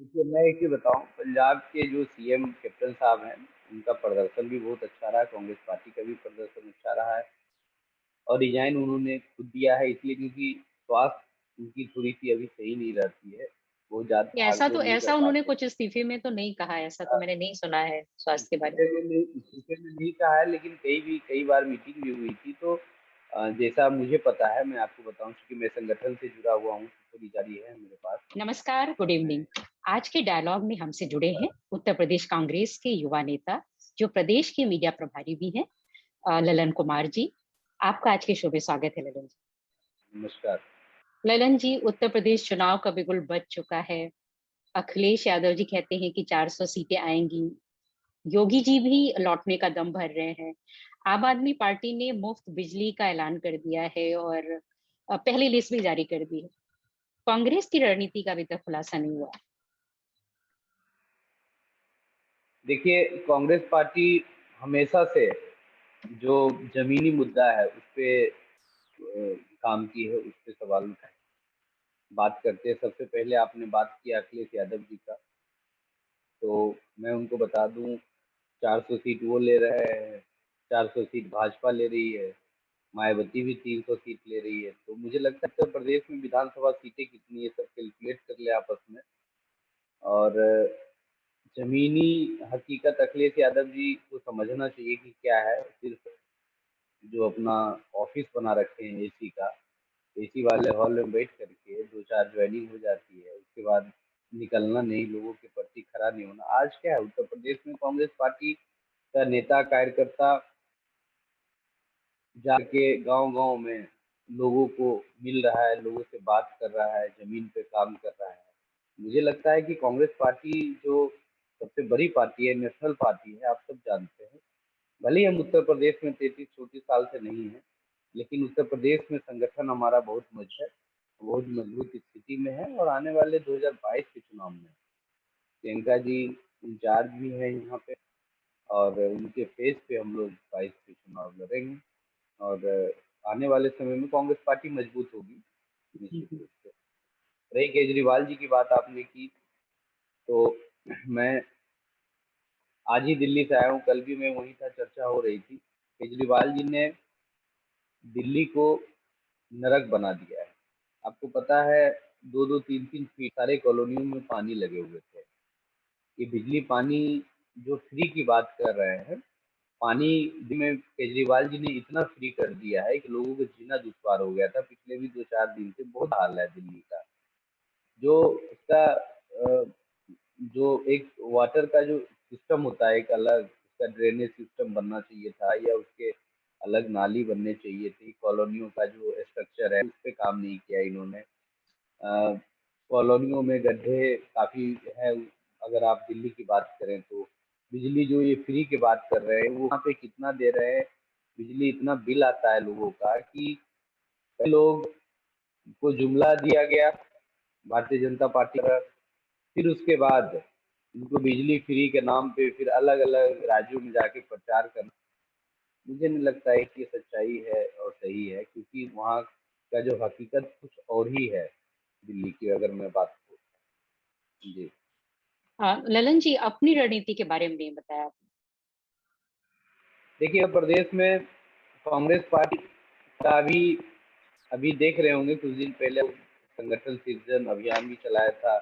देखिए, मैं एक चीज़ बताऊँ, पंजाब के जो सीएम कैप्टन साहब हैं, उनका प्रदर्शन भी बहुत अच्छा रहा, कांग्रेस पार्टी का भी प्रदर्शन अच्छा रहा है और रिज़ाइन उन्होंने खुद दिया है इसलिए क्योंकि स्वास्थ्य उनकी थोड़ी-सी अभी सही नहीं रहती है, बहुत ज़्यादा या भाग-दौड़ नहीं कर ऐसा उन्होंने पाते। कुछ इस्तीफे में तो नहीं कहा, ऐसा तो अ, मैंने नहीं सुना है स्वास्थ्य के बारे में। इस्तीफे में नहीं कहा है लेकिन कई बार मीटिंग भी हुई थी तो जैसा मुझे पता है मैं आपको बताऊँ चूँकि मैं संगठन से जुड़ा हुआ हूँ, तो थोड़ी जानकारी है मेरे पास। नमस्कार, गुड मैं इवनिंग। आज के डायलॉग में हमसे जुड़े हैं उत्तर प्रदेश कांग्रेस के युवा नेता, जो प्रदेश के मीडिया प्रभारी भी हैं, ललन कुमार जी। आपका आज के शो में स्वागत है ललन जी। नमस्कार। ललन जी, उत्तर प्रदेश चुनाव का बिगुल बज चुका है। अखिलेश यादव जी कहते हैं कि 400 सीटें आएंगी। योगी जी भी लौटने का दम भर रहे हैं। आम आदमी पार्टी ने मुफ्त बिजली का ऐलान कर दिया है और पहली लिस्ट भी जारी कर दी है। कांग्रेस की रणनीति का अभी तक खुलासा नहीं हुआ। देखिए, कांग्रेस पार्टी हमेशा से जो ज़मीनी मुद्दा है, उसपे काम की है, उसपे सवाल उठाए। बात करते हैं सबसे पहले आपने बात की अखिलेश यादव जी का, तो मैं उनको बता दूँ 400 सीट वो ले रहे हैं, 400 सीट भाजपा ले रही है, मायावती भी 300 सीट ले रही है। तो मुझे लगता है उत्तर प्रदेश में विधानसभा सीटें कितनी है सब कैलकुलेट कर लें आपस में और ज़मीनी हकीकत अखिलेश यादव जी को समझना चाहिए कि क्या है, सिर्फ़ जो अपना ऑफिस बना रखे हैं एसी का, एसी वाले हॉल में बैठ करके 2-4 ज्वाइनिंग हो जाती है, उसके बाद निकलना नहीं, लोगों के प्रति खड़ा नहीं होना। आज क्या है उत्तर प्रदेश में कांग्रेस पार्टी का नेता कार्यकर्ता जाके गाँव-गाँव में लोगों को मिल रहा है, लोगों से बात कर रहा है, ज़मीन पे काम कर रहा है। मुझे लगता है कि कांग्रेस पार्टी जो सबसे बड़ी पार्टी है, नेशनल पार्टी है, आप सब जानते हैं। भले ही हम उत्तर प्रदेश में 33-34 साल से नहीं हैं, लेकिन उत्तर प्रदेश में संगठन हमारा बहुत मजबूत स्थिति में है और आने वाले 2022 के चुनाव में प्रियंका जी इंचार्ज भी हैं यहाँ पे और उनके फेस पे हम लोग 22 के चुनाव लड़ेंगे और आने वाले समय में कांग्रेस पार्टी मजबूत होगी निश्चित रूप से। रही केजरीवाल जी की बात आपने की, तो मैं आज ही दिल्ली से आया हूँ, कल भी मैं वहीं था, चर्चा हो रही थी। केजरीवाल जी ने दिल्ली को नरक बना दिया है। आपको पता है 2-2 3-3 फीट सारे कॉलोनियों में पानी लगे हुए थे। ये बिजली पानी जो फ्री की बात कर रहे हैं, पानी में केजरीवाल जी ने इतना फ्री कर दिया है कि लोगों को जीना दुश्वार हो गया था। पिछले भी 2-4 दिन से बहुत हाल है दिल्ली का। जो उसका जो एक वाटर का जो सिस्टम होता है, एक अलग उसका ड्रेनेज सिस्टम बनना चाहिए था या उसके अलग नाली बनने चाहिए थी। कॉलोनियों का जो स्ट्रक्चर है, उस पे काम नहीं किया इन्होंने। कॉलोनियों में गड्ढे काफ़ी हैं, अगर आप दिल्ली की बात करें तो। बिजली जो ये फ्री की बात कर रहे हैं, वो वहाँ पे कितना दे रहे हैं, बिजली इतना बिल आता है लोगों का कि कई लोग को जुमला दिया गया भारतीय जनता पार्टी का। फिर उसके बाद उनको बिजली फ्री के नाम पे फिर अलग-अलग राज्यों में जाके प्रचार करना, मुझे नहीं लगता है कि ये सच्चाई है और सही है क्योंकि वहाँ का जो हकीकत कुछ और ही है, दिल्ली की अगर मैं बात करूँ। जी। ललन जी, अपनी रणनीति के बारे में नहीं बताया आपने। देखिए, अब प्रदेश में कांग्रेस पार्टी का भी अभी देख रहे होंगे कुछ दिन पहले संगठन सृजन अभियान भी चलाया था,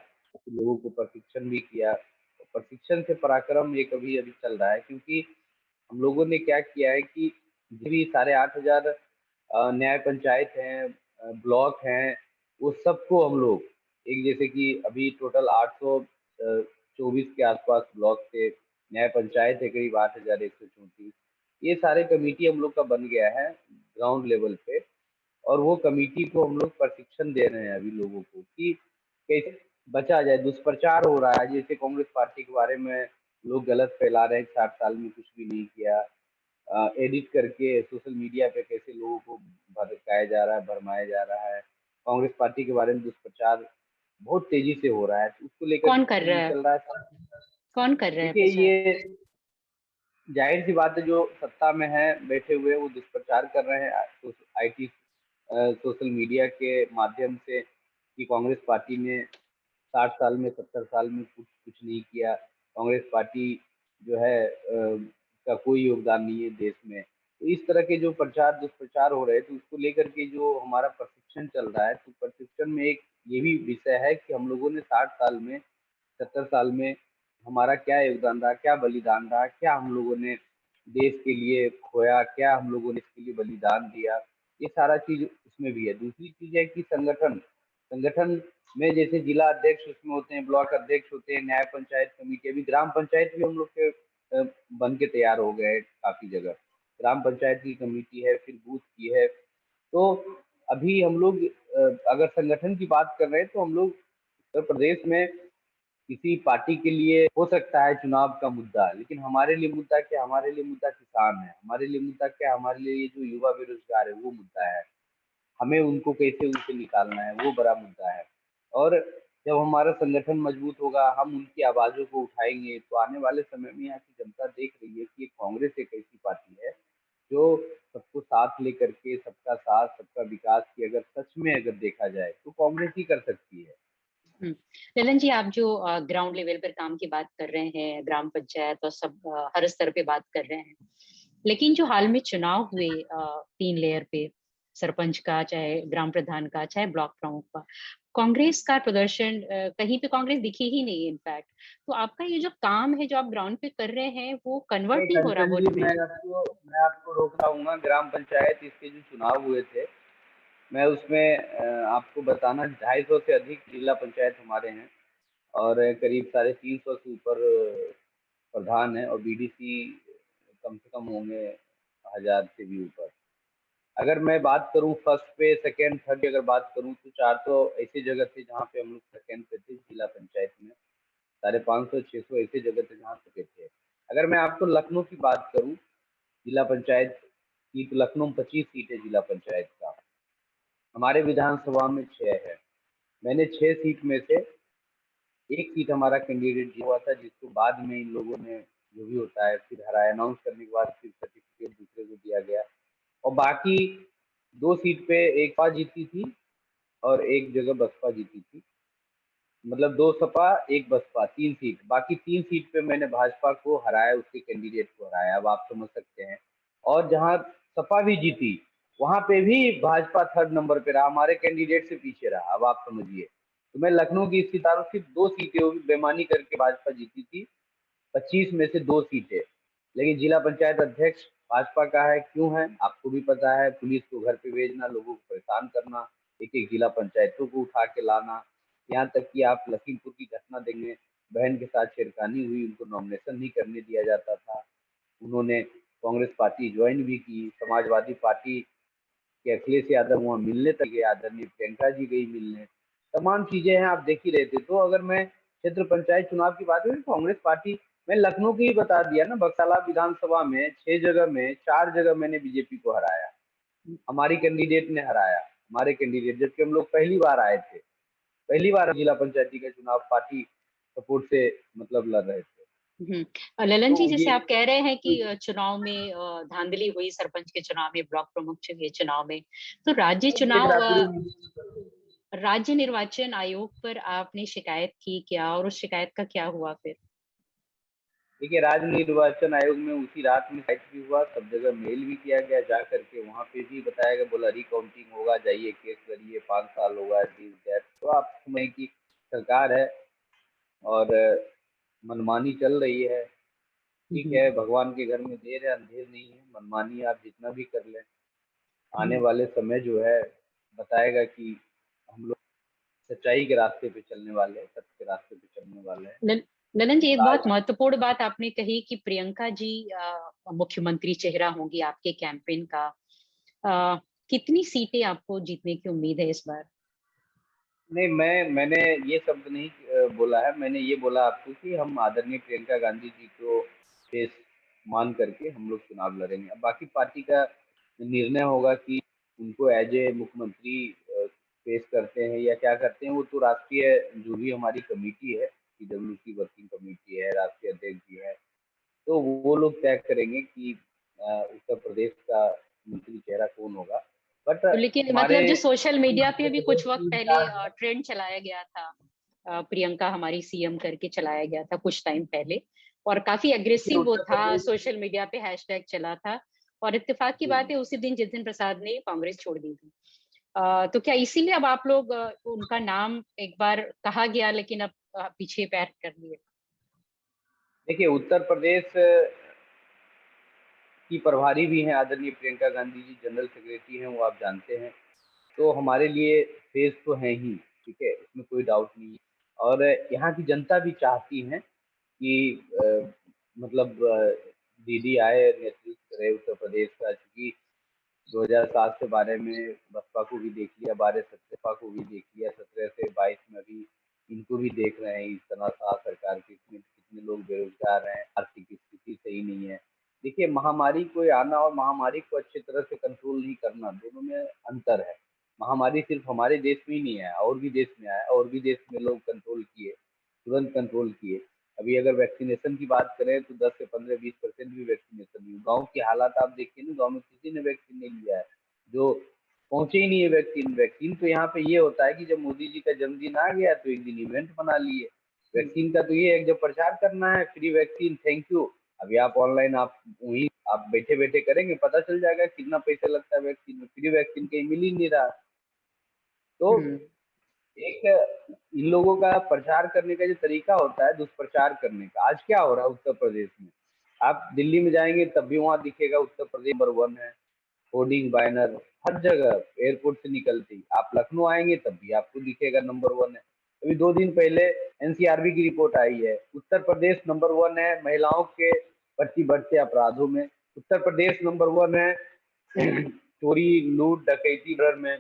लोगों को प्रशिक्षण भी किया। प्रशिक्षण से पराक्रम एक अभी अभी चल रहा है क्योंकि हम लोगों ने क्या किया है कि जो भी साढ़े 8,000 न्याय पंचायत हैं, ब्लॉक हैं, वो सबको हम लोग एक जैसे कि अभी टोटल 824 के आसपास ब्लॉक थे, न्याय पंचायत है करीब 8,134। ये सारे कमेटी हम लोग का बन गया है ग्राउंड लेवल पे और वो कमेटी को हम लोग प्रशिक्षण दे रहे हैं अभी लोगों को कि कैसे बचा जाए। दुष्प्रचार हो रहा है जैसे कांग्रेस पार्टी के बारे में लोग गलत फैला रहे हैं, 60 साल में कुछ भी नहीं किया। एडिट करके सोशल मीडिया पे कैसे लोगों को भड़काया जा रहा है, भरमाया जा रहा है। कांग्रेस पार्टी के बारे में दुष्प्रचार बहुत तेजी से हो रहा है, तो उसको लेकर कौन कर के रहा भी है? चल रहा है। कौन कर रहा है देखिए, प्रचार? ये जाहिर सी बात है जो सत्ता में है बैठे हुए वो दुष्प्रचार कर रहे हैं आईटी सोशल मीडिया के माध्यम से कि कांग्रेस पार्टी ने 60 साल में 70 साल में कुछ नहीं किया। कांग्रेस पार्टी जो है का कोई योगदान नहीं है देश में। तो इस तरह के जो प्रचार दुष्प्रचार हो रहे थे उसको लेकर के जो हमारा प्रशिक्षण चल रहा है, तो प्रशिक्षण में एक ये भी विषय है कि हम लोगों ने 60 साल में 70 साल में हमारा क्या योगदान रहा, क्या बलिदान रहा, क्या हम लोगों ने देश के लिए खोया, क्या हम लोगों ने इसके लिए बलिदान दिया, ये सारा चीज उसमें भी है। दूसरी चीज है कि संगठन संगठन में जैसे जिला अध्यक्ष उसमें होते हैं, ब्लॉक अध्यक्ष होते हैं, न्याय पंचायत समिति, अभी ग्राम पंचायत भी हम लोग के बन के तैयार हो गए हैं काफी जगह। ग्राम पंचायत की कमेटी है, फिर बूथ की है। तो अभी हम लोग अगर संगठन की बात कर रहे हैं तो हम लोग उत्तर प्रदेश में किसी पार्टी के लिए हो सकता है चुनाव का मुद्दा, लेकिन हमारे लिए मुद्दा क्या, हमारे लिए मुद्दा किसान है, हमारे लिए मुद्दा क्या, हमारे लिए ये जो युवा बेरोजगार है वो मुद्दा है। हमें उनको कैसे उनसे निकालना है वो बड़ा मुद्दा है। और जब हमारा संगठन मजबूत होगा, हम उनकी आवाज़ों को उठाएंगे, तो आने वाले समय में यहाँ की जनता देख रही है कि कांग्रेस एक ऐसी पार्टी है जो सबको साथ लेकर के, सबका साथ सबका विकास की अगर सच में अगर देखा जाए तो कांग्रेस ही कर सकती है। ललन जी, आप जो ग्राउंड लेवल पर काम की बात कर रहे हैं, ग्राम पंचायत और सब हर स्तर पे बात कर रहे हैं, लेकिन जो हाल में चुनाव हुए 3 लेयर पे, सरपंच का, चाहे ग्राम प्रधान का, चाहे ब्लॉक प्रमुख का, कांग्रेस का प्रदर्शन कहीं पे कांग्रेस दिखी ही नहीं इनफैक्ट। तो आपका ये जो काम है जो आप ग्राउंड पे कर रहे हैं वो नहीं कन्वर्ट नहीं हो रहा कंचन जी, वोट में। मैं आपको रोक रहा ग्राम पंचायत इसके जो चुनाव हुए थे, मैं उसमें आपको बताना, 250 से अधिक जिला पंचायत हमारे हैं और करीब 350 से ऊपर प्रधान है, और बीडीसी कम से कम होंगे 1000 से भी ऊपर। अगर मैं बात करूं फर्स्ट पे, सेकंड, थर्ड की अगर बात करूं तो 4 तो ऐसी जगह थे जहां पे हम लोग सेकंड पे थे जिला पंचायत में। 550 600 ऐसी जगह थे जहां पे थे। अगर मैं आपको लखनऊ की बात करूं जिला पंचायत की, तो लखनऊ में 25 सीट है जिला पंचायत का। हमारे विधानसभा में 6 है। मैंने 6 सीट में से एक सीट हमारा कैंडिडेट हुआ था, जिसको बाद में इन लोगों ने जो भी होता है फिर हराया, अनाउंस करने के बाद फिर सर्टिफिकेट दूसरे को दिया गया। और बाकी 2 सीट पे एक सपा जीती थी और एक जगह बसपा जीती थी। मतलब 2 सपा, एक बसपा, 3 सीट। बाकी 3 सीट पे मैंने भाजपा को हराया, उसके कैंडिडेट को हराया। अब आप समझ सकते हैं। और जहाँ सपा भी जीती, वहाँ पे भी भाजपा थर्ड नंबर पे रहा, हमारे कैंडिडेट से पीछे रहा। अब आप समझिए। तो मैं लखनऊ की सितारों सिर्फ 2 सीटें, वो भी बेईमानी करके भाजपा जीती थी। 25 में से 2 सीटें। लेकिन जिला पंचायत अध्यक्ष भाजपा का है। क्यों है आपको भी पता है। पुलिस को घर पे भेजना, लोगों को परेशान करना, एक एक जिला पंचायतों को उठा के लाना। यहाँ तक कि आप लखीमपुर की घटना देंगे, बहन के साथ छेड़खानी हुई, उनको नॉमिनेशन नहीं करने दिया जाता था। उन्होंने कांग्रेस पार्टी ज्वाइन भी की। समाजवादी पार्टी के अखिलेश यादव वहाँ मिलने तक गए, आदरणीय प्रियंका जी गई मिलने। तमाम चीजें हैं, आप देख ही रहे थे। तो अगर मैं क्षेत्र पंचायत चुनाव की बात करें, कांग्रेस पार्टी, मैं लखनऊ की ही बता दिया ना, बक्साला विधानसभा में 6 जगह में 4 जगह मैंने बीजेपी को हराया। हमारी कैंडिडेट ने हराया, हमारे कैंडिडेट, जबकि हम लोग पहली बार आए थे, पहली बार जिला पंचायती का चुनाव पार्टी सपोर्ट से मतलब लड़ रहे थे। ललन तो जी, ये जैसे आप कह रहे हैं कि चुनाव में धांधली हुई, सरपंच के चुनाव में, ब्लॉक प्रमुख के चुनाव में, तो राज्य निर्वाचन आयोग पर आपने शिकायत की क्या, और उस शिकायत का क्या हुआ फिर? देखिए, राज्य निर्वाचन आयोग में उसी रात में शिकायत भी हुआ, सब जगह मेल भी किया गया, जा करके वहाँ पे भी बताया गया, बोला रिकाउंटिंग होगा, जाइए केस करिए, 5 साल होगा दिस दैट। तो आप समझ की सरकार है और मनमानी चल रही है। ठीक है, हम्म, भगवान के घर में देर है अंधेर नहीं है। मनमानी आप जितना भी कर लें, आने हम्म, वाले समय जो है बताएगा कि हम लोग सच्चाई के रास्ते पे चलने वाले हैं, सत्य के रास्ते पे चलने वाले हैं। ल- ललन जी, और एक बहुत आज महत्वपूर्ण बात आपने कही कि प्रियंका जी मुख्यमंत्री चेहरा होंगी आपके कैंपेन का। अ, कितनी सीटें आपको जीतने की उम्मीद है इस बार? नहीं, मैंने ये शब्द नहीं बोला है। मैंने ये बोला आपको कि हम आदरणीय प्रियंका गांधी जी को फेस मान करके हम लोग चुनाव लड़ेंगे। अब बाकी पार्टी का निर्णय होगा कि उनको एज ए मुख्यमंत्री फेस करते हैं या क्या करते हैं। वो तो राष्ट्रीय जो भी हमारी कमेटी है, पीडब्ल्यूसी वर्किंग कमेटी है, राष्ट्रीय अध्यक्ष जी है, तो वो लोग तय करेंगे कि उत्तर प्रदेश का मंत्री चेहरा कौन होगा। बट तो लेकिन हमारे मतलब जो सोशल मीडिया पे मध्य भी प्रदेश कुछ वक्त की पहले विचार है। ट्रेंड चलाया गया था प्रियंका हमारी सीएम करके चलाया गया था कुछ टाइम पहले, और काफी देखिए एग्रेसिव वो उत्तर था, प्रदेश सोशल मीडिया पे हैशटैग चला था। और इत्तेफाक की जी बात जी है उसी दिन जितिन प्रसाद ने कांग्रेस छोड़ दी थी। तो क्या इसीलिए अब आप लोग उनका नाम एक बार कहा गया लेकिन अब पीछे पैर कर लिए? देखिए उत्तर प्रदेश की प्रभारी भी हैं आदरणीय प्रियंका गांधी जी, जनरल सेक्रेटरी हैं, वो आप जानते हैं। तो हमारे लिए फेस तो है ही, ठीक है, इसमें कोई डाउट नहीं है। और यहाँ की जनता भी चाहती है कि मतलब दीदी आए, नेतृत्व करे उत्तर प्रदेश का, क्योंकि 2007 से 12 में बसपा को भी देख लिया, 12 से सपा को भी देख लिया, 17 से 22 में भी इनको भी देख रहे हैं। इस तरह से सरकार के इसमें कितने लोग बेरोजगार हैं, आर्थिक स्थिति सही नहीं है। देखिए महामारी को आना और महामारी को अच्छी तरह से कंट्रोल नहीं करना, दोनों में अंतर है। महामारी सिर्फ हमारे देश में ही नहीं आया, और भी देश में आया, और भी देश में लोग कंट्रोल किए, तुरंत कंट्रोल किए। अभी अगर वैक्सीनेशन की बात करें तो 10 से 15-20% भी वैक्सीनेशन नहीं। गांव की हालात आप देखिए ना, गांव में किसी ने वैक्सीन नहीं लिया है, जो पहुंचे ही नहीं है वैक्सीन। वैक्सीन तो यहाँ पे ये होता है कि जब मोदी जी का जन्मदिन आ गया तो एक दिन इवेंट बना लिए। वैक्सीन का तो ये है, जब प्रचार करना है फ्री वैक्सीन, थैंक यू। अभी आप ऑनलाइन आप वहीं आप बैठे बैठे करेंगे, पता चल जाएगा कितना पैसा लगता है वैक्सीन में। फ्री वैक्सीन कहीं मिल ही नहीं रहा। तो हम्म एक इन लोगों का प्रचार करने का जो तरीका होता है, दुष्प्रचार करने का, आज क्या हो रहा है उत्तर प्रदेश में। आप दिल्ली में जाएंगे तब भी वहां दिखेगा उत्तर प्रदेश नंबर वन है, होर्डिंग बैनर हर जगह, एयरपोर्ट से निकलते ही। आप लखनऊ आएंगे तब भी आपको दिखेगा नंबर वन है। अभी 2 दिन पहले एनसीआरबी की रिपोर्ट आई है, उत्तर प्रदेश नंबर वन है महिलाओं के प्रति बढ़ते अपराधों में। उत्तर प्रदेश नंबर वन है चोरी, लूट, डकैती, मर्डर में।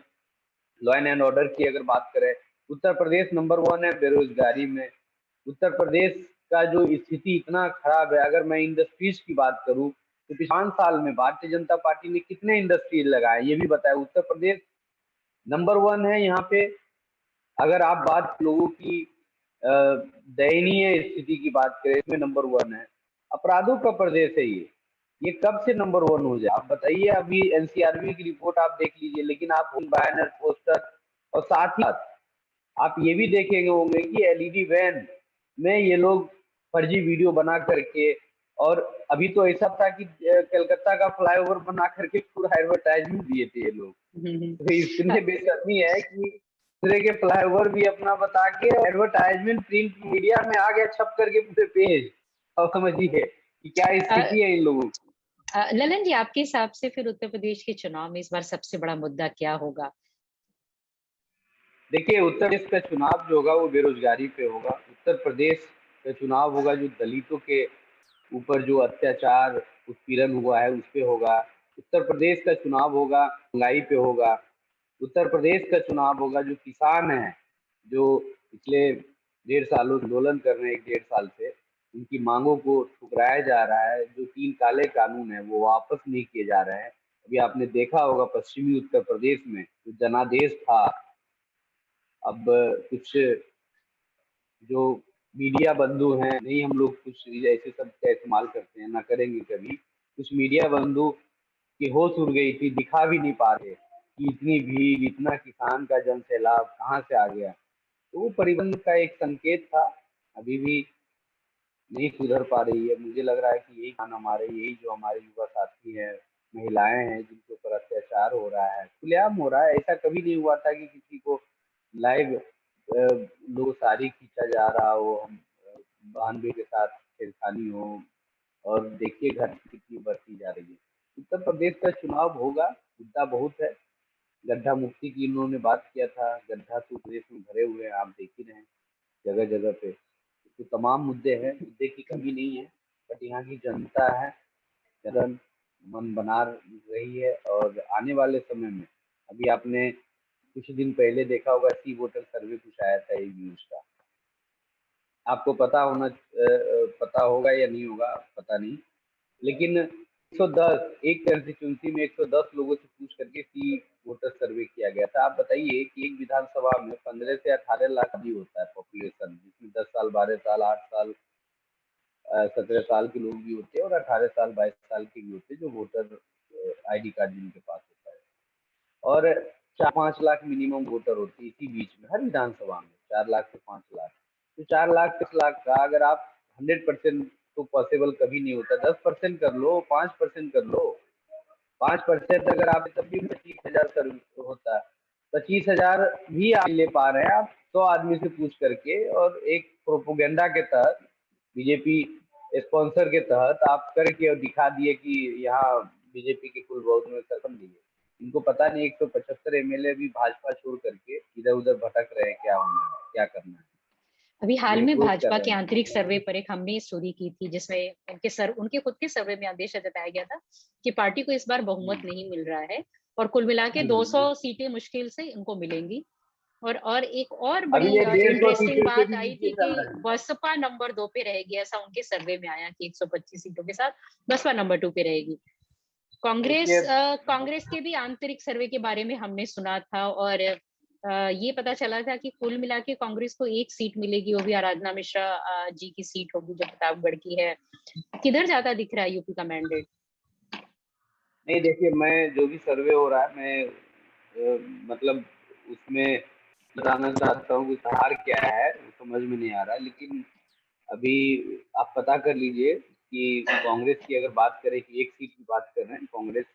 लॉ एंड ऑर्डर की अगर बात करें, उत्तर प्रदेश नंबर वन है बेरोजगारी में। उत्तर प्रदेश का जो स्थिति इतना खराब है, अगर मैं इंडस्ट्रीज की बात करूं तो पिछले 5 साल में भारतीय जनता पार्टी ने कितने इंडस्ट्री लगाए ये भी बताया। उत्तर प्रदेश नंबर वन है यहाँ पे। अगर आप बात लोगों की दयनीय स्थिति की बात करें, इसमें नंबर वन है। अपराधों का प्रदेश है ये कब से नंबर वन हो जाए आप बताइए। अभी एनसीआरबी की रिपोर्ट आप देख लीजिए, लेकिन आप बैनर, पोस्टर, और साथ ही आप ये भी देखेंगे होंगे कि एलईडी वैन में ये लोग फर्जी वीडियो बना करके, और अभी तो ऐसा था कि कलकत्ता का फ्लाईओवर बना करके पूरा एडवर्टाइजमेंट दिए थे ये लोग। हम्म। तो इतने बेशर्मी है कि दूसरे के फ्लाईओवर भी अपना बता के एडवर्टाइजमेंट प्रिंट मीडिया में आ गया, छप करके पूरे पेज। अब समझिए कि क्या अ, स्थिति है इन लोगों की। ललन जी, आपके हिसाब से फिर उत्तर प्रदेश के चुनाव में इस बार सबसे बड़ा मुद्दा क्या होगा? देखिए उत्तर प्रदेश का चुनाव जो होगा वो बेरोजगारी पे होगा। उत्तर प्रदेश का चुनाव होगा जो दलितों के ऊपर जो अत्याचार, उत्पीड़न हुआ है उस पे होगा। उत्तर प्रदेश का चुनाव होगा महंगाई पे होगा। उत्तर प्रदेश का चुनाव होगा जो किसान हैं, जो पिछले 1.5 सालों से आंदोलन कर रहे हैं, 1-1.5 साल से उनकी मांगों को ठुकराया जा रहा है। जो 3 काले कानून है वो वापस नहीं किए जा रहे हैं। अभी आपने देखा होगा पश्चिमी उत्तर प्रदेश में जो जनादेश था, अब कुछ जो मीडिया बंधु हैं, नहीं हम लोग कुछ ऐसे शब्द का इस्तेमाल करते हैं, ना करेंगे कभी। कुछ मीडिया बंधु की होश उड़ गई थी, दिखा भी नहीं पा रहे कि इतनी भीड़, इतना किसान का जन सैलाब कहाँ से आ गया। तो वो परिबंध का एक संकेत था, अभी भी नहीं सुधर पा रही है। मुझे लग रहा है कि यही कारण हमारे, यही जो हमारे युवा साथी हैं, महिलाएं हैं, जिनके ऊपर अत्याचार हो रहा है, खुलेआम हो रहा है। ऐसा कभी नहीं हुआ था कि किसी को लाइव लोग साड़ी खींचा जा रहा हो, हम बहानबे के साथ छेड़खानी हो, और देखिए घर कितनी बढ़ती जा रही है। उत्तर प्रदेश का चुनाव होगा, मुद्दा बहुत है। गड्ढा मुक्ति की इन्होंने बात किया था, गड्ढा तो प्रदेश में भरे हुए हैं, आप देख ही रहे हैं जगह जगह पे। तो तमाम मुद्दे हैं, मुद्दे की कमी नहीं है। बट यहाँ की जनता है, जन मन बना रही है। और आने वाले समय में, अभी आपने कुछ दिन पहले देखा होगा सी वोटर सर्वे कुछ आया था एक न्यूज का, आपको पता होगा या नहीं होगा पता नहीं। लेकिन 110 एक कंस्टिट्यूंसी में 110 लोगों से पूछ करके सी वोटर सर्वे किया गया था। आप बताइए कि एक विधानसभा में 15 से 18 लाख भी होता है पॉपुलेशन, जिसमें 10 साल, 12 साल, 8 साल, 17 साल के लोग भी होते हैं, और 18 साल, 22 साल के भी होते हैं जो वोटर आईडी कार्ड जिनके पास होता है। और 4-5 लाख मिनिमम वोटर होते हैं इसी बीच में हर विधानसभा में। 4 लाख से 5 लाख। तो 4 लाख 10 लाख का अगर आप 100% तो पॉसिबल कभी नहीं होता, 10% कर लो, 5% कर लो। 5% अगर आप तब भी 25,000 सर्विस होता है। 25,000 भी आप ले पा रहे हैं आप 100 आदमी से पूछ करके, और एक प्रोपोगंडा के तहत, बीजेपी स्पॉन्सर के तहत आप करके और दिखा दिए कि यहाँ बीजेपी के कुल वोट में सरकम दिए। इनको पता नहीं 175 एमएलए भी भाजपा छोड़ करके इधर उधर भटक रहे हैं, क्या होना है, क्या करना है। अभी हाल ये में विरोध कर भाजपा रहे के हैं। आंतरिक सर्वे पर एक हमने स्टोरी की थी, जिसमें उनके खुद के सर्वे में अंदेशा जताया गया था कि पार्टी को इस बार बहुमत नहीं मिल रहा है, और कुल मिला के 200 सीटें मुश्किल से उनको मिलेंगी। और एक और अभी बड़ी ये 150 इंटरेस्टिंग सीटों से बात भी आई नीचे थी चल कि रहे हैं। बसपा नंबर 2 पे रहेगी, ऐसा उनके सर्वे में आया कि 125 सीटों के साथ बसपा नंबर 2 पे रहेगी। देखिए, कांग्रेस के भी आंतरिक सर्वे के बारे में हमने सुना था, और ये पता चला था कि कुल मिला के कांग्रेस को एक सीट मिलेगी, वो भी आराधना मिश्रा जी की सीट होगी जो प्रतापगढ़ की है। किधर ज्यादा दिख रहा है यूपी का मैंडेट? नहीं देखिए, मैं जो भी सर्वे हो रहा है, मैं मतलब उसमें बताना चाहता हूँ कि हार क्या है वो समझ में नहीं आ रहा है। लेकिन अभी आप पता कर लीजिए कि कांग्रेस की अगर बात करें कि एक सीट की बात कर रहे हैं, कांग्रेस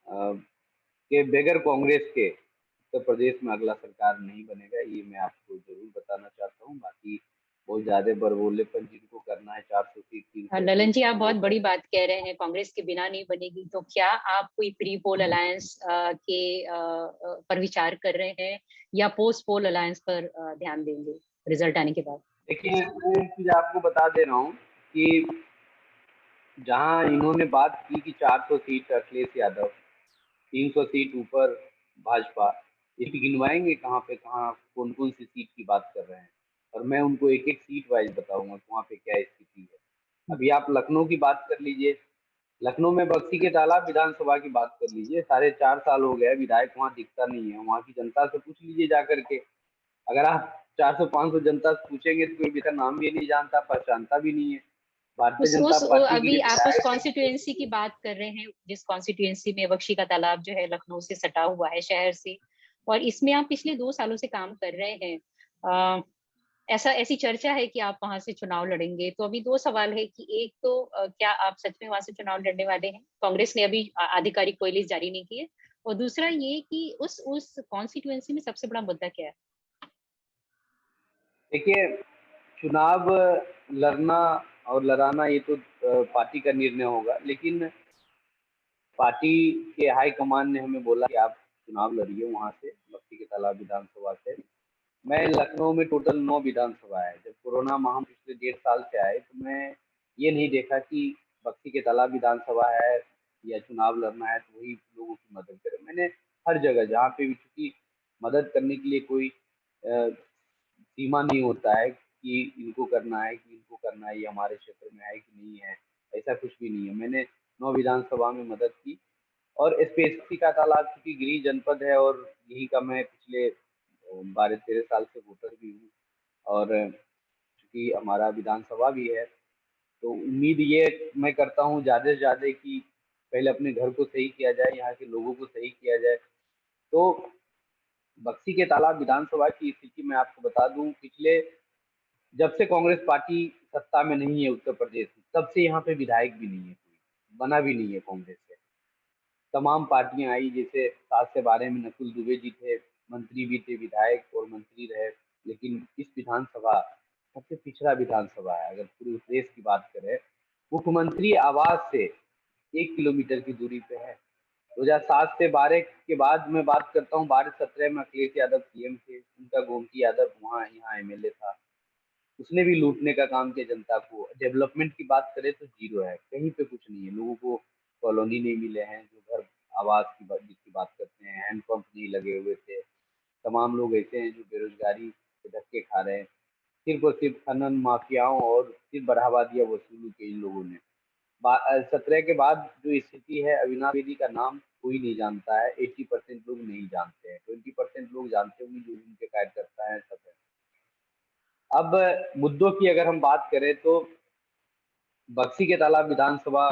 के बगैर कांग्रेस के उत्तर प्रदेश में अगला सरकार नहीं बनेगा, ये मैं आपको जरूर बताना चाहता हूँ। बाकी बहुत ज्यादा बड़बोलेपन जिनको करना है, 400 सीट 300 सीट ललन जी, आप वो बहुत कर। बड़ी बात कह रहे हैं, कांग्रेस के बिना नहीं बनेगी। तो क्या आप कोई प्री पोल अलायंस के पर विचार कर रहे हैं, या पोस्ट पोल अलायंस पर ध्यान देंगे रिजल्ट आने के बाद? देखिए, मैं एक चीज आपको बता दे रहा हूँ कि जहां इन्होंने बात की कि 400 सीट अखिलेश यादव, 300 सीट ऊपर भाजपा, ये गिनवाएंगे कहाँ पे, कहाँ कौन कौन सी सीट की बात कर रहे हैं, और मैं उनको एक एक सीट वाइज बताऊंगा कि वहाँ पे क्या स्थिति है। अभी आप लखनऊ की बात कर लीजिए, लखनऊ में बक्सी के तालाब विधानसभा की बात कर लीजिए, 4.5 साल हो गया, विधायक वहाँ दिखता नहीं है। वहाँ की जनता से पूछ लीजिए जा करके। अगर आप 400-500 जनता से पूछेंगे तो कोई का नाम भी नहीं जानता, पहचानता भी नहीं है। भारतीय जनता पार्टी के अभी जो आप उस विधायक कॉन्स्टिट्युएंसी की हैं, बात कर रहे हैं, जिस कॉन्स्टिट्युएंसी में बख्शी का तालाब जो है लखनऊ से सटा हुआ है, शहर से, और इसमें आप पिछले 2 सालों से काम कर रहे हैं। ऐसी चर्चा है कि आप वहां से चुनाव लड़ेंगे। तो अभी 2 सवाल है कि एक तो क्या आप सच में वहां से चुनाव लड़ने वाले हैं? कांग्रेस ने अभी आधिकारिक कोई लिस्ट जारी नहीं की है। और दूसरा ये कि उस कॉन्स्टिट्युएंसी में सबसे बड़ा मुद्दा क्या है? देखिए, चुनाव लड़ना और लड़ाना ये तो पार्टी का निर्णय होगा, लेकिन पार्टी के हाई कमान ने हमें बोला कि आप चुनाव लड़िए वहां से, बक्सी के तालाब विधानसभा से। मैं लखनऊ में टोटल 9 विधानसभा है। जब कोरोना महामारी पिछले 1.5 साल से आए तो मैं ये नहीं देखा कि बक्सी के तालाब विधानसभा है या चुनाव लड़ना है तो वही लोगों की मदद करें। मैंने हर जगह जहाँ पे भी, चूंकि मदद करने के लिए कोई सीमा नहीं होता है कि इनको करना है कि इनको करना है, ये हमारे क्षेत्र में है कि नहीं है, ऐसा कुछ भी नहीं है। मैंने 9 विधानसभा में मदद की। और स्पेशली का तालाब चूंकि गिरिडीह जनपद है और यही का मैं पिछले 12-13 साल से वोटर भी हूँ, और चूंकि हमारा विधानसभा भी है, तो उम्मीद ये मैं करता हूँ ज़्यादा से ज़्यादा कि पहले अपने घर को सही किया जाए, यहाँ के लोगों को सही किया जाए। तो बक्सी के तालाब विधानसभा की स्थिति मैं आपको बता दूं, पिछले जब से कांग्रेस पार्टी सत्ता में नहीं है उत्तर प्रदेश में, तब से यहाँ पे विधायक भी नहीं है, कोई बना भी नहीं है कांग्रेस से। तमाम पार्टियां आई, जैसे 7 से 12 में नकुल दुबे जी थे, मंत्री भी थे, विधायक और मंत्री रहे। लेकिन इस विधानसभा सबसे पिछड़ा विधानसभा है। अगर पूरे देश की बात करें, मुख्यमंत्री आवास से 1 किलोमीटर की दूरी पे है। 2007 से 12 के बाद मैं बात करता हूँ, 12-17 में अखिलेश यादव सीएम थे, उनका गोमती यादव वहाँ यहाँ एमएलए था। उसने भी लूटने का काम किया जनता को। डेवलपमेंट की बात करें तो जीरो है, कहीं पे कुछ नहीं है। लोगों को कॉलोनी नहीं मिले हैं, जो घर आवास की जिसकी बात करते हैं, हैंडपंप नहीं लगे हुए थे। तमाम लोग ऐसे हैं जो बेरोजगारी के धक्के खा रहे हैं। सिर्फ और सिर्फ खनन माफियाओं और सिर्फ बढ़ावा दिया वसूली के इन लोगों ने। 17 के बाद जो स्थिति है, अविनाश बेदी का नाम कोई नहीं जानता है, 80% लोग नहीं जानते हैं, 20% लोग जानते होंगे जो उनके कार्यकर्ता है, सब है। अब मुद्दों की अगर हम बात करें तो बक्सी के तालाब विधानसभा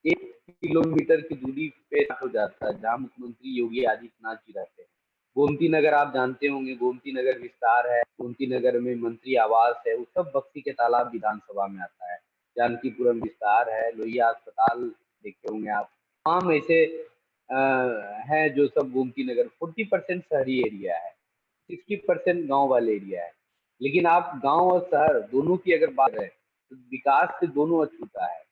1 किलोमीटर की दूरी पे हो जाता है, जहाँ मुख्यमंत्री योगी आदित्यनाथ जी रहते हैं। गोमती नगर आप जानते होंगे, गोमती नगर विस्तार है, गोमती नगर में मंत्री आवास है, वो सब बक्सी के तालाब विधानसभा में आता है। जानकीपुरम विस्तार है, लोहिया अस्पताल देखे होंगे आप। तमाम ऐसे है जो सब गोमती नगर 40% शहरी एरिया है, 60% गांव वाले एरिया है। लेकिन आप गांव और शहर दोनों की अगर बात करें तो विकास से दोनों अछूता है।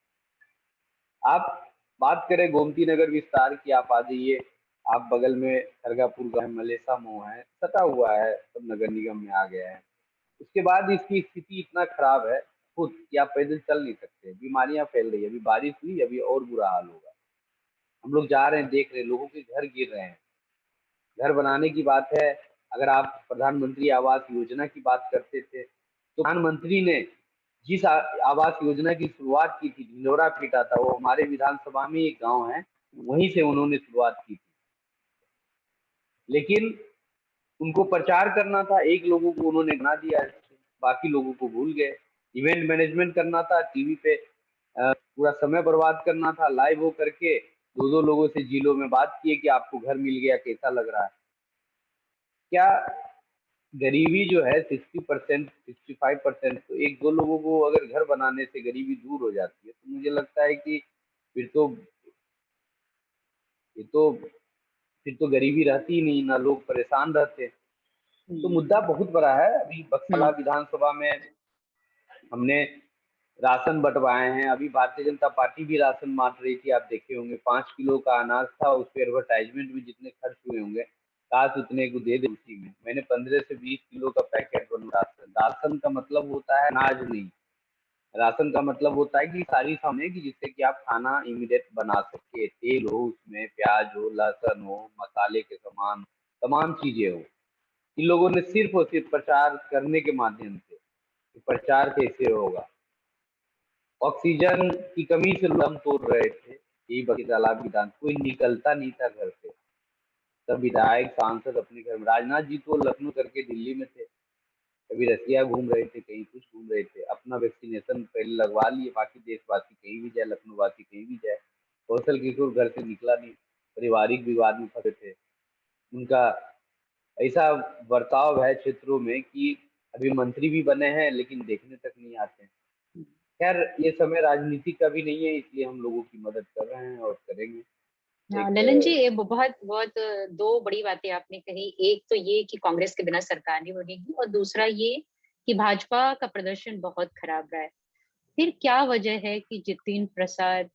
आप बात करें गोमती नगर विस्तार की, आप आ जाइए, आप बगल में खरगापुर गाँव है, मलेसा मोह है, सटा हुआ है, सब नगर निगम में आ गया है। उसके बाद इसकी स्थिति इतना खराब है खुद कि आप पैदल चल नहीं सकते, बीमारियां फैल रही है। अभी बारिश हुई, अभी और बुरा हाल होगा। हम लोग जा रहे हैं, देख रहे हैं, लोगों के घर गिर रहे हैं। घर बनाने की बात है, अगर आप प्रधानमंत्री आवास योजना की बात करते थे तो प्रधानमंत्री ने जिस आवास योजना की शुरुआत की थी, ढिंढोरा पीटा था, वो हमारे विधानसभा में एक गांव है, वहीं से उन्होंने शुरुआत की थी। लेकिन उनको प्रचार करना था, एक लोगों को उन्होंने बना दिया, बाकी लोगों को भूल गए। इवेंट मैनेजमेंट करना था, टीवी पे पूरा समय बर्बाद करना था, लाइव हो करके दो दो लोगों से जिलों में बात किए कि आपको घर मिल गया, कैसा लग रहा है। क्या गरीबी जो है 60% 65%, तो एक दो लोगों को अगर घर बनाने से गरीबी दूर हो जाती है तो मुझे लगता है कि फिर तो ये तो फिर तो गरीबी रहती ही नहीं, ना लोग परेशान रहते। तो मुद्दा बहुत बड़ा है। अभी बक्सला विधानसभा में हमने राशन बंटवाए हैं। अभी भारतीय जनता पार्टी भी राशन बांट रही थी, आप देखे होंगे, 5 किलो का अनाज था, उस पर एडवर्टाइजमेंट में जितने खर्च हुए होंगे, काश उतने को दे दे उसी में। मैंने 15 से 20 किलो का पैकेट बनवा। राशन राशन का मतलब होता है अनाज नहीं, राशन का मतलब होता है कि सारी सामग्री की जिससे कि आप खाना इमीडिएट बना सके, तेल हो उसमें, प्याज हो, लहसुन हो, मसाले के सामान, तमाम चीजें हो। इन लोगों ने सिर्फ और सिर्फ प्रचार करने के माध्यम से, प्रचार कैसे होगा, ऑक्सीजन की कमी से दम तोड़ रहे थे। यही बड़ी तालाब विधान, कोई निकलता नहीं था घर से। सब विधायक सांसद अपने घर में, राजनाथ जी तो लखनऊ करके दिल्ली में थे, कभी रसिया घूम रहे थे, कहीं कुछ घूम रहे थे, अपना वैक्सीनेशन पहले लगवा लिए, बाकी देशवासी कहीं भी जाए, लखनऊ वासी कहीं भी जाए। कौशल किशोर घर से निकला नहीं, पारिवारिक विवाद में फंसे थे। उनका ऐसा बर्ताव है क्षेत्रों में कि अभी मंत्री भी बने हैं लेकिन देखने तक नहीं आते हैं। खैर, ये समय राजनीति का भी नहीं है, इसलिए हम लोगों की मदद कर रहे हैं और करेंगे। हाँ, एक ललन जी, ये बहुत बहुत दो बड़ी बातें आपने कही। एक तो ये कि कांग्रेस के बिना सरकार नहीं बनेगी, और दूसरा ये कि भाजपा का प्रदर्शन बहुत खराब रहा है। फिर क्या वजह है कि जितिन प्रसाद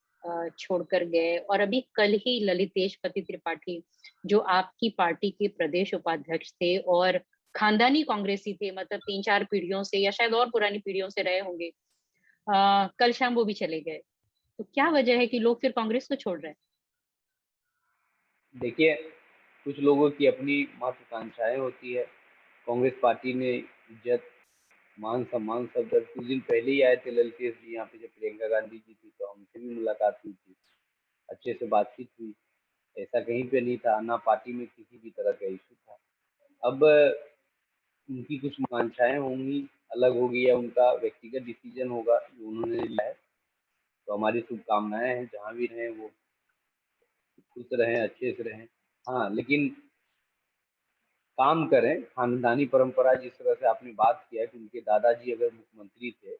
छोड़कर गए, और अभी कल ही ललितेश पति त्रिपाठी, जो आपकी पार्टी के प्रदेश उपाध्यक्ष थे और खानदानी कांग्रेसी थे, मतलब 3-4 पीढ़ियों से या शायद और पुरानी पीढ़ियों से रहे होंगे, कल शाम वो भी चले गए। तो क्या वजह है कि लोग फिर कांग्रेस को छोड़ रहे हैं? देखिए, कुछ लोगों की अपनी महत्वाकांक्षाएं होती है। कांग्रेस पार्टी ने इज्जत, मान सम्मान सब, जब कुछ दिन पहले ही आए थे ललितेश जी यहाँ पे, जब प्रियंका गांधी जी थी तो हमसे भी मुलाकात हुई थी, अच्छे से बातचीत हुई। ऐसा कहीं पे नहीं था, ना पार्टी में किसी भी तरह का इशू था। अब उनकी कुछ आकांक्षाएं होंगी, अलग होगी, या उनका व्यक्तिगत डिसीजन होगा जो उन्होंने लिया है। तो हमारी शुभकामनाएं हैं, जहाँ भी रहें वो खुश रहें, अच्छे से रहें। हाँ, लेकिन काम करें, खानदानी परंपरा, जिस तरह से आपने बात किया कि उनके दादाजी अगर मुख्यमंत्री थे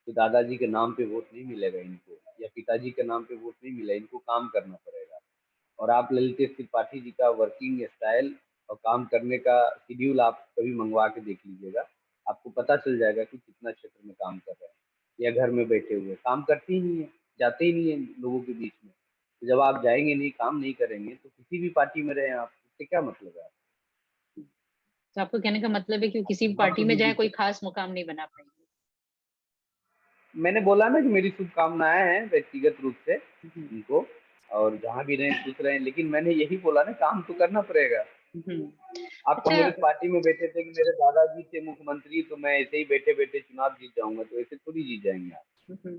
तो दादाजी के नाम पे वोट नहीं मिलेगा इनको, या पिताजी के नाम पे वोट नहीं मिला, इनको काम करना पड़ेगा। और आप ललितेश त्रिपाठी जी का वर्किंग स्टाइल और काम करने का शेड्यूल आप कभी मंगवा के देख लीजिएगा, आपको पता चल जाएगा कि कितना क्षेत्र में काम कर रहे हैं, या घर में बैठे हुए काम करते ही नहीं है, जाते ही नहीं है लोगों के बीच में। तो जब आप जाएंगे नहीं, काम नहीं करेंगे, तो किसी भी पार्टी में रहें आप, इससे क्या मतलब है? तो आपको कहने का मतलब है कि वो किसी भी वहाँ पार्टी पे में भी जाए कोई दिक्कत। खास मुकाम नहीं बना पाएंगे? मैंने बोला ना कि मेरी शुभकामनाएं हैं व्यक्तिगत रूप से हम्म। उनको, और जहाँ भी रहें खुश रहें, लेकिन मैंने यही बोला ना, काम तो करना पड़ेगा। हम्म। आप अच्छा। कांग्रेस पार्टी में बैठे थे कि मेरे दादाजी थे मुख्यमंत्री तो मैं ऐसे ही बैठे बैठे चुनाव जीत जाऊंगा, तो ऐसे थोड़ी जीत जाएंगे आप। हम्म।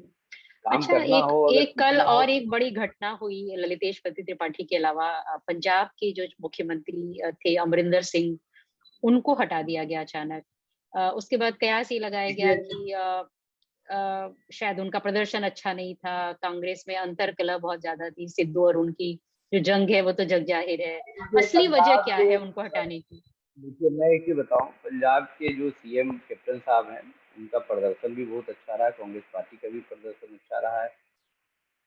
काम अच्छा, करना एक हो, अगर एक कल सीखना हो और तो। एक बड़ी घटना हुई ललितेश पति त्रिपाठी के अलावा, पंजाब के जो मुख्यमंत्री थे अमरिंदर सिंह, उनको हटा दिया गया अचानक। उसके बाद कयास ये लगाया गया देखिए, कि शायद उनका प्रदर्शन अच्छा नहीं था, कांग्रेस में अंतर कलह बहुत ज्यादा थी सिद्धू और उनकी, जो जंग है वो तो जग जाहिर है। देखिए असली वजह पंजाब क्या के है उनको हटाने की? देखिए मैं एक चीज़ बताऊँ, पंजाब के जो सीएम कैप्टन साहब हैं, उनका प्रदर्शन भी बहुत अच्छा रहा है, कांग्रेस पार्टी का भी प्रदर्शन अच्छा रहा है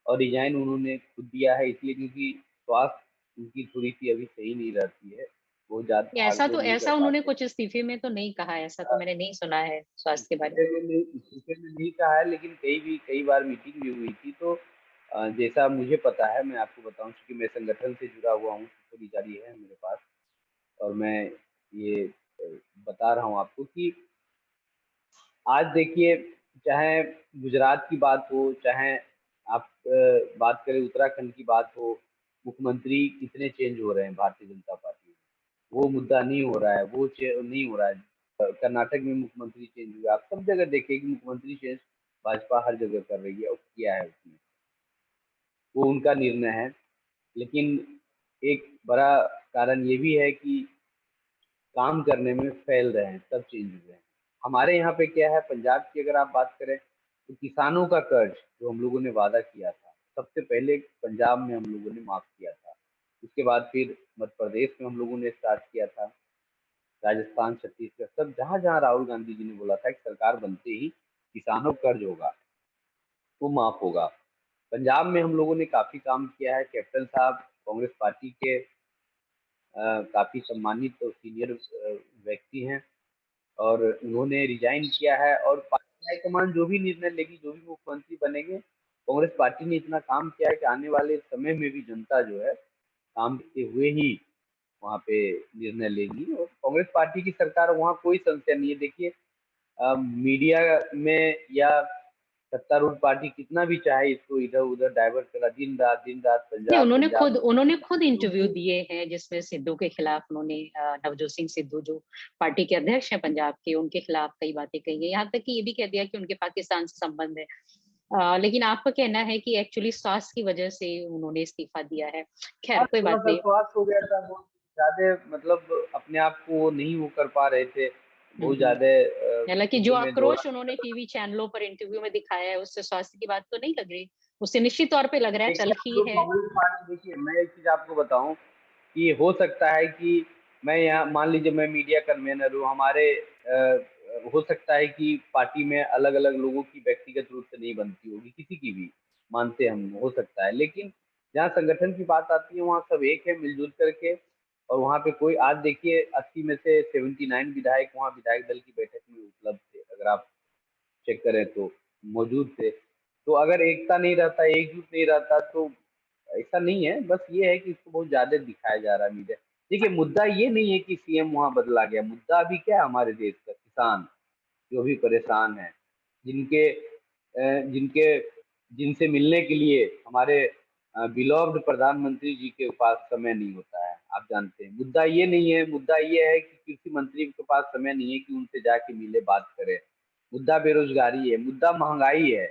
और रिज़ाइन उन्होंने खुद दिया है इसलिए क्योंकि स्वास्थ्य उनकी थोड़ी-सी अभी सही नहीं रहती है, बहुत ज़्यादा भाग-दौड़ नहीं कर ऐसा उन्होंने पाते। कुछ इस्तीफे में तो नहीं कहा है, ऐसा तो मैंने नहीं सुना है स्वास्थ्य के बारे इस्तीफे में नहीं कहा है लेकिन कई बार मीटिंग भी हुई थी तो जैसा मुझे पता है मैं आपको बताऊँ क्योंकि मैं संगठन से जुड़ा हुआ हूँ, थोड़ी जारी है मेरे पास और मैं ये बता रहा हूँ आपको कि आज देखिए, चाहे गुजरात की बात हो, चाहे आप बात करें उत्तराखंड की बात हो, मुख्यमंत्री कितने चेंज हो रहे हैं भारतीय जनता पार्टी में। वो मुद्दा नहीं हो रहा है, वो चे नहीं हो रहा है। कर्नाटक में मुख्यमंत्री चेंज हुआ, आप सब जगह देखिए कि मुख्यमंत्री चेंज भाजपा हर जगह कर रही है और किया है उसने। वो उनका निर्णय है, लेकिन एक बड़ा कारण ये भी है कि काम करने में फैल रहे हैं, सब चेंज हुए हैं। हमारे यहाँ पे क्या है पंजाब की अगर आप बात करें तो किसानों का कर्ज जो हम लोगों ने वादा किया था, सबसे पहले पंजाब में हम लोगों ने माफ किया था। उसके बाद फिर मध्य प्रदेश में हम लोगों ने स्टार्ट किया था, राजस्थान, छत्तीसगढ़ सब जहाँ-जहाँ राहुल गांधी जी ने बोला था कि सरकार बनते ही किसानों का कर्ज होगा, वो माफ होगा। पंजाब में हम लोगों ने काफ़ी काम किया है, कैप्टन साहब कांग्रेस पार्टी के काफ़ी सम्मानित और सीनियर व्यक्ति हैं। और उन्होंने रिजाइन किया है और पार्टी हाईकमान जो भी निर्णय लेगी, जो भी मुख्यमंत्री बनेंगे, कांग्रेस पार्टी ने इतना काम किया है कि आने वाले समय में भी जनता जो है, काम करते हुए ही वहाँ पे निर्णय लेगी और कांग्रेस पार्टी की सरकार वहाँ कोई संशय नहीं है। देखिए मीडिया में या सत्तारूढ़ पार्टी कितना भी चाहे इसको इधर-उधर डाइवर्ट करा दिन रात नहीं, पंजाब, पंजाब, उन्होंने खुद इंटरव्यू क्योंकि दिए हैं जिसमें सिद्धू के खिलाफ उन्होंने नवजोत सिंह सिद्धू जो पार्टी के अध्यक्ष हैं पंजाब के, उनके खिलाफ कई बातें कही है। यहाँ तक कि ये भी कह दिया कि उनके पाकिस्तान से संबंध है। लेकिन आपका कहना है कि एक्चुअली स्वास्थ्य की वजह से उन्होंने इस्तीफा दिया है। हाँ, खैर कोई बात थोड़ा-सा नहीं। स्वार्थ हो गया था, बहुत ज़्यादा मतलब अपने आप को वो नहीं वो कर पा रहे थे, बहुत हम्म। ज़्यादा हालांकि जो मुद्दों में दौड़ा आक्रोश उन्होंने टीवी चैनलों पर इंटरव्यू में दिखाया है उससे स्वास्थ्य की बात तो नहीं लग रही। उससे निश्चित तौर पे लग रहा है देखिए, हम तलखी लोग है। कांग्रेस पार्टी देखिए, मैं एक चीज़ आपको बताऊँ कि हो सकता है कि मैं यहाँ मान लीजिए मैं मीडिया कन्वेनर हूँ, हमारे हो सकता है कि पार्टी में अलग-अलग लोगों की व्यक्तिगत रूप से नहीं बनती होगी, किसी की भी, मानते हम, हो सकता है। लेकिन जहाँ संगठन की बात आती है, वहाँ सब एक है मिल-जुल करके और वहाँ पे कोई आज देखिए 80 में से 79 विधायक वहाँ विधायक दल की बैठक में उपलब्ध थे, अगर आप चेक करें तो मौजूद थे। तो अगर एकता नहीं रहता, एकजुट नहीं रहता तो ऐसा नहीं है, बस ये है कि इसको बहुत ज़्यादा दिखाया जा रहा है मीडिया। देखिए मुद्दा ये नहीं है कि सीएम वहाँ बदला गया, मुद्दा अभी क्या है हमारे देश का किसान, जो भी परेशान हैं, जिनके जिनके जिनसे मिलने के लिए हमारे बिलोव्ड प्रधानमंत्री जी के पास समय नहीं होता है, आप जानते हैं। मुद्दा ये नहीं है, मुद्दा ये है कि कृषि मंत्री के पास समय नहीं है कि उनसे जाके मिले, बात करे। मुद्दा बेरोज़गारी है, मुद्दा महँगाई है,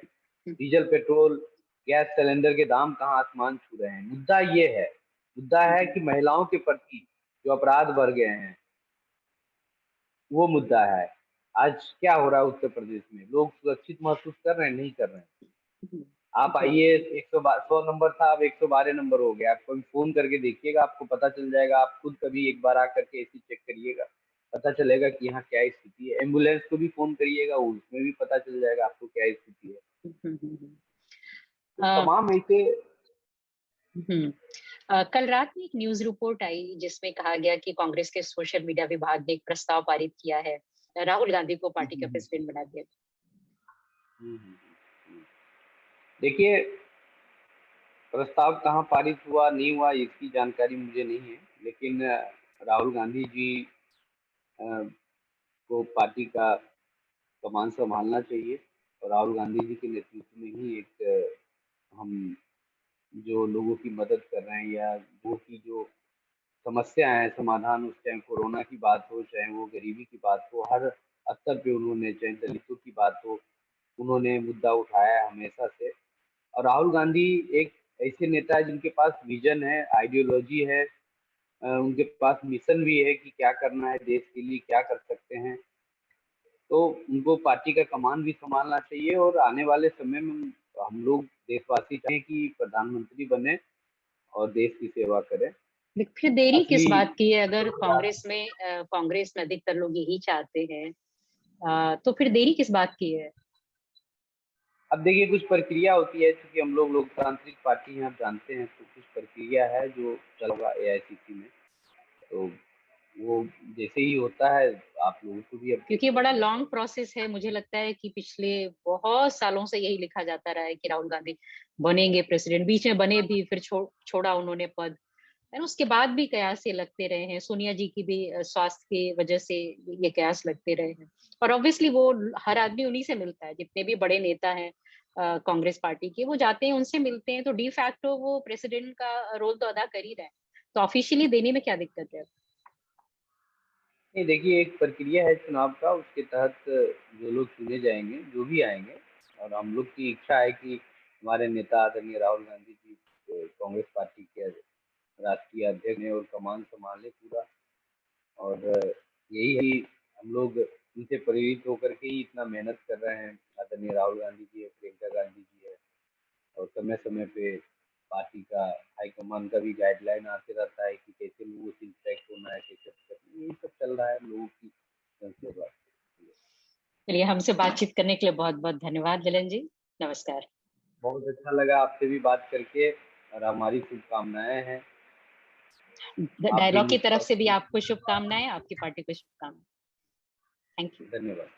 डीज़ल, पेट्रोल, गैस सिलेंडर के दाम कहाँ आसमान छू रहे हैं। मुद्दा ये है, मुद्दा है कि महिलाओं के प्रति जो अपराध बढ़ गए हैं, वो मुद्दा है। आज क्या हो रहा है उत्तर प्रदेश में? लोग सुरक्षित महसूस कर रहे हैं, नहीं कर रहे हैं। आप जी। आइए 100 नंबर था, अब 112 नंबर हो गया। आप कभी फ़ोन करके देखिएगा, आपको पता चल जाएगा। आप खुद कभी एक बार आकर के ऐसे चेक करिएगा, पता चलेगा कि यहाँ क्या स्थिति है। एम्बुलेंस को भी फ़ोन करिएगा, उसमें भी पता चल जाएगा आपको क्या स्थिति है। तो अ, तमाम ऐसे हम्म। कल रात में एक न्यूज रिपोर्ट आई जिसमें कहा गया कि कांग्रेस के सोशल मीडिया विभाग ने एक प्रस्ताव पारित किया है, राहुल गांधी को हुँ, पार्टी हुँ, का हुँ। प्रेसिडेंट बना दिया। हुँ, हुँ, हुँ। देखिए, प्रस्ताव कहाँ पारित हुआ, नहीं हुआ इसकी जानकारी मुझे नहीं है। लेकिन राहुल गांधी जी अ, को पार्टी का कमान सँभालना चाहिए और राहुल गांधी जी के नेतृत्व में ही एक हम जो लोगों की मदद कर रहे हैं या वो की जो समस्या है समाधान, उस चाहे कोरोना की बात हो, चाहे वो गरीबी की बात हो, हर स्तर पे उन्होंने चाहे दलितों की बात हो, उन्होंने मुद्दा उठाया है हमेशा से। और राहुल गांधी एक ऐसे नेता है जिनके पास विज़न है, आइडियोलॉजी है, उनके पास मिशन भी है कि क्या करना है देश के लिए, क्या कर सकते हैं। तो उनको पार्टी का कमान भी सँभालना चाहिए और आने वाले समय में हम लोग देशवासी चाहें कि प्रधानमंत्री बने और देश की सेवा करें। लेकिन फिर देरी किस असली बात की है? अगर रोजगार। कांग्रेस में अधिकतर लोग यही चाहते हैं, तो फिर देरी किस बात की है? अब देखिए कुछ प्रक्रिया होती है, क्योंकि हम लोग लोकतांत्रिक पार्टी हैं, आप जानते हैं, तो कुछ प्रक्रिया है जो चल रहा है एआईसीसी में। तो वो जैसे ही होता है आप लोगों को भी अपडेट क्योंकि ये बड़ा करते हैं। लॉन्ग प्रोसेस है। मुझे लगता है कि पिछले बहुत सालों से यही लिखा जाता रहा है कि राहुल गांधी बनेंगे प्रेसिडेंट। बीच में बने भी, फिर छोड़ा उन्होंने पद, है ना। उसके बाद भी कयास ये लगते रहे हैं। सोनिया जी की भी स्वास्थ्य की वजह से ये कयास लगते रहे हैं। और ऑब्वियसली वो हर आदमी उन्हीं से मिलता है, जितने भी बड़े नेता हैं कांग्रेस पार्टी के, वो जाते हैं उनसे मिलते हैं। तो डी फैक्टो वो प्रेसिडेंट का रोल तो अदा कर ही रहे हैं। तो ऑफिशियली देने में क्या दिक्कत है? नहीं, देखिए एक प्रक्रिया है चुनाव का, उसके तहत जो लोग चुने जाएंगे, जो भी आएंगे, और हम लोग की इच्छा है कि हमारे नेता आदरणीय राहुल गांधी जी कांग्रेस पार्टी के राष्ट्रीय अध्यक्ष ने और कमान संभाले पूरा। और यही हम लोग उनसे प्रेरित होकर के ही इतना मेहनत कर रहे हैं। आदरणीय राहुल गांधी जी है, प्रियंका गांधी जी है, और समय समय पे पार्टी का हाईकमान का भी गाइडलाइन आते रहता है कि कैसे लोगों से इंटरेक्ट होना है, कैसे करना है। यही सब चल रहा है लोगों की जनसेवा। चलिए, हमसे बातचीत करने के लिए बहुत बहुत धन्यवाद जलन जी। नमस्कार। बहुत अच्छा लगा आपसे भी बात करके, और हमारी शुभकामनाएं हैं। आप भी डायलॉग की तरफ से भी निष्पक्ष। आपको शुभकामनाएं, आपकी पार्टी को शुभकामनाएं। Thank you. धन्यवाद।